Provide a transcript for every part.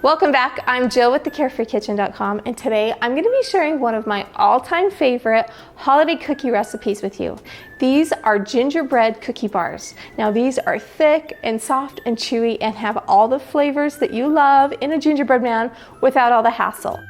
Welcome back. I'm Jill with the CarefreeKitchen.com, and today I'm going to be sharing one of my all-time favorite holiday cookie recipes with you. These are gingerbread cookie bars. Now these are thick and soft and chewy and have all the flavors that you love in a gingerbread man without all the hassle.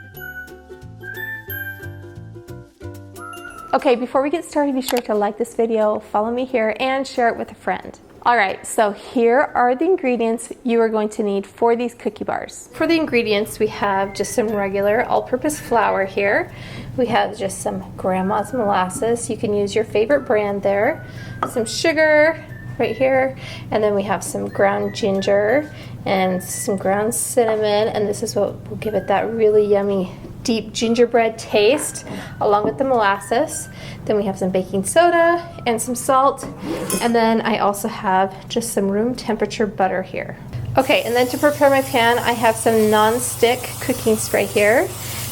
Okay, before we get started, be sure to like this video, follow me here, and share it with a friend. All right, so here are the ingredients you are going to need for these cookie bars. For the ingredients, we have just some regular all-purpose flour here. We have just some grandma's molasses. You can use your favorite brand there. Some sugar right here, and then we have some ground ginger and some ground cinnamon, and this is what will give it that really yummy deep gingerbread taste along with the molasses. Then we have some baking soda and some salt, and then I also have just some room temperature butter here. Okay, and then to prepare my pan, I have some non-stick cooking spray here.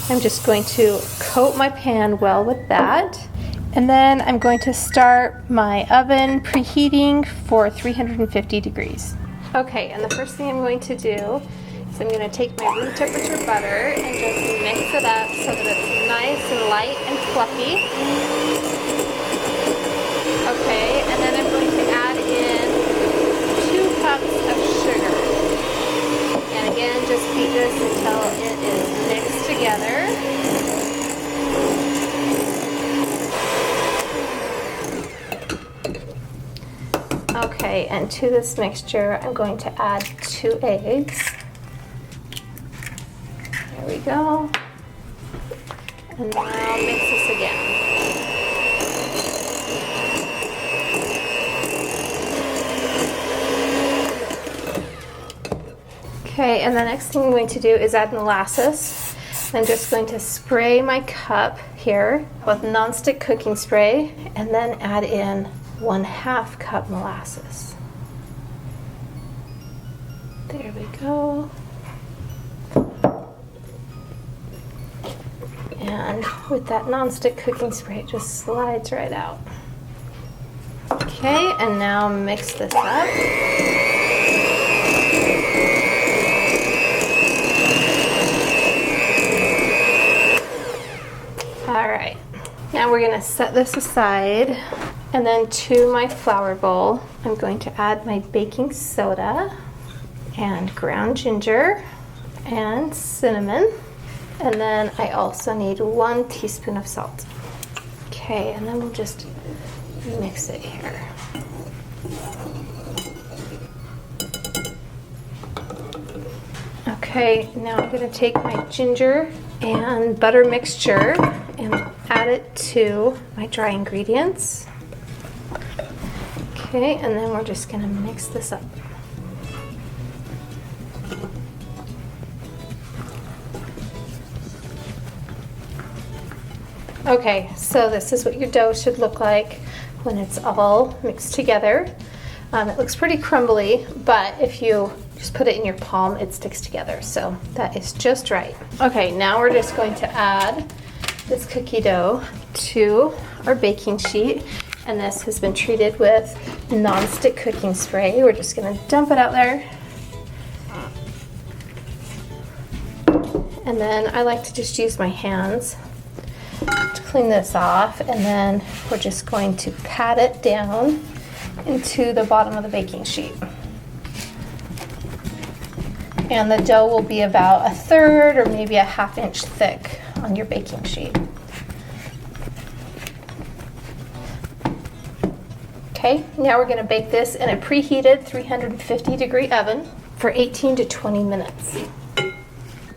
I'm just going to coat my pan well with that, and then I'm going to start my oven preheating for 350 degrees. Okay, and the first thing I'm going to do is I'm going to take my room temperature butter and just mix it up so that it's nice and light and fluffy. Okay, and then I'm going to add in 2 cups of sugar. And again, just beat this until it is mixed together. Okay, and to this mixture, I'm going to add 2 eggs. There we go. And now mix this again. Okay, and the next thing I'm going to do is add molasses. I'm just going to spray my cup here with non-stick cooking spray and then add in 1/2 cup molasses. There we go. And with that non-stick cooking spray, it just slides right out. Okay, and now mix this up. All right, now we're gonna set this aside, and then to my flour bowl, I'm going to add my baking soda and ground ginger and cinnamon. And then I also need 1 teaspoon of salt. Okay, and then we'll just mix it here. Okay, now I'm going to take my ginger and butter mixture and add it to my dry ingredients. Okay, and then we're just going to mix this up. Okay, so this is what your dough should look like when it's all mixed together. It looks pretty crumbly, but if you just put it in your palm, it sticks together. So that is just right. Okay, now we're just going to add this cookie dough to our baking sheet. And this has been treated with non-stick cooking spray. We're just gonna dump it out there. And then I like to just use my hands to clean this off, and then we're just going to pat it down into the bottom of the baking sheet. And the dough will be about 1/3 or maybe 1/2 inch thick on your baking sheet. Okay, now we're going to bake this in a preheated 350 degree oven for 18 to 20 minutes.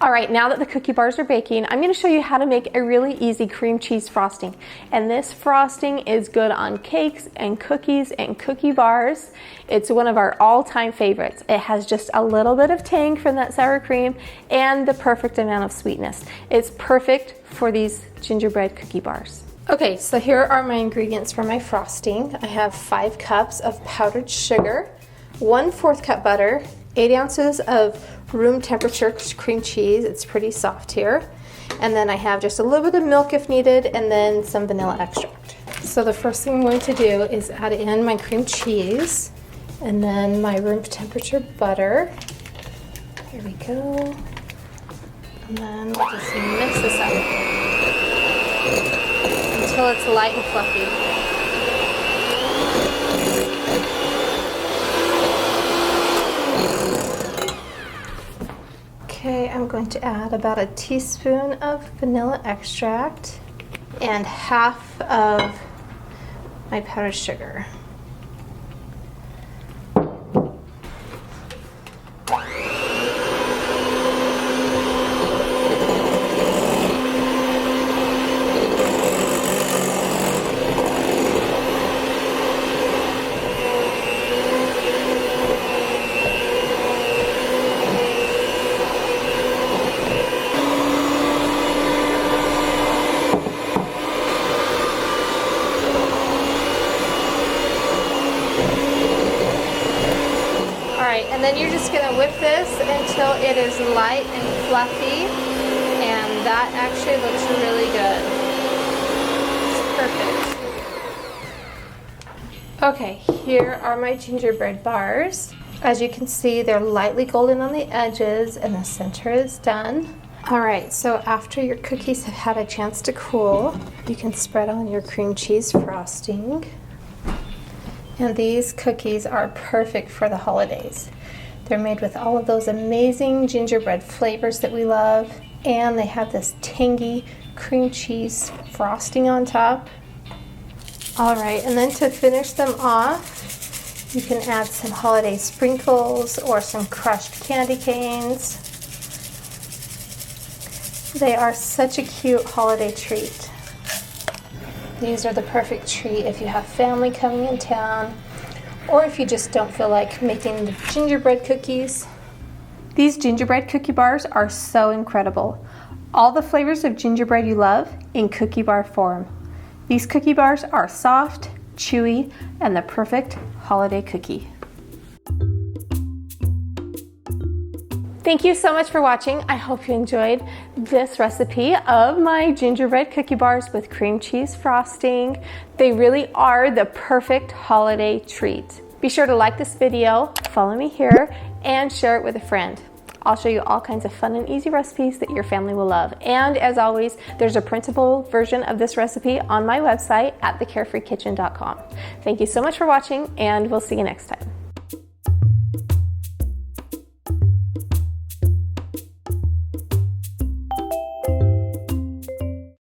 All right, now that the cookie bars are baking, I'm going to show you how to make a really easy cream cheese frosting. And this frosting is good on cakes and cookies and cookie bars. It's one of our all-time favorites. It has just a little bit of tang from that sour cream and the perfect amount of sweetness. It's perfect for these gingerbread cookie bars. Okay, so here are my ingredients for my frosting. I have 5 cups of powdered sugar, 1/4 cup butter, 8 ounces of room temperature cream cheese. It's pretty soft here. And then I have just a little bit of milk if needed, and then some vanilla extract. So the first thing I'm going to do is add in my cream cheese and then my room temperature butter. Here we go. And then we'll just mix this up until it's light and fluffy. Okay, I'm going to add about a teaspoon of vanilla extract and half of my powdered sugar. And then you're just going to whip this until it is light and fluffy, and that actually looks really good. It's perfect. Okay, here are my gingerbread bars. As you can see, they're lightly golden on the edges and the center is done. Alright, so after your cookies have had a chance to cool, you can spread on your cream cheese frosting. And these cookies are perfect for the holidays. They're made with all of those amazing gingerbread flavors that we love, and they have this tangy cream cheese frosting on top. All right, and then to finish them off, you can add some holiday sprinkles or some crushed candy canes. They are such a cute holiday treat. These are the perfect treat if you have family coming in town, or if you just don't feel like making the gingerbread cookies. These gingerbread cookie bars are so incredible. All the flavors of gingerbread you love in cookie bar form. These cookie bars are soft, chewy, and the perfect holiday cookie. Thank you so much for watching. I hope you enjoyed this recipe of my gingerbread cookie bars with cream cheese frosting. They really are the perfect holiday treat. Be sure to like this video, follow me here, and share it with a friend. I'll show you all kinds of fun and easy recipes that your family will love. And as always, there's a printable version of this recipe on my website at thecarefreekitchen.com. Thank you so much for watching, and we'll see you next time.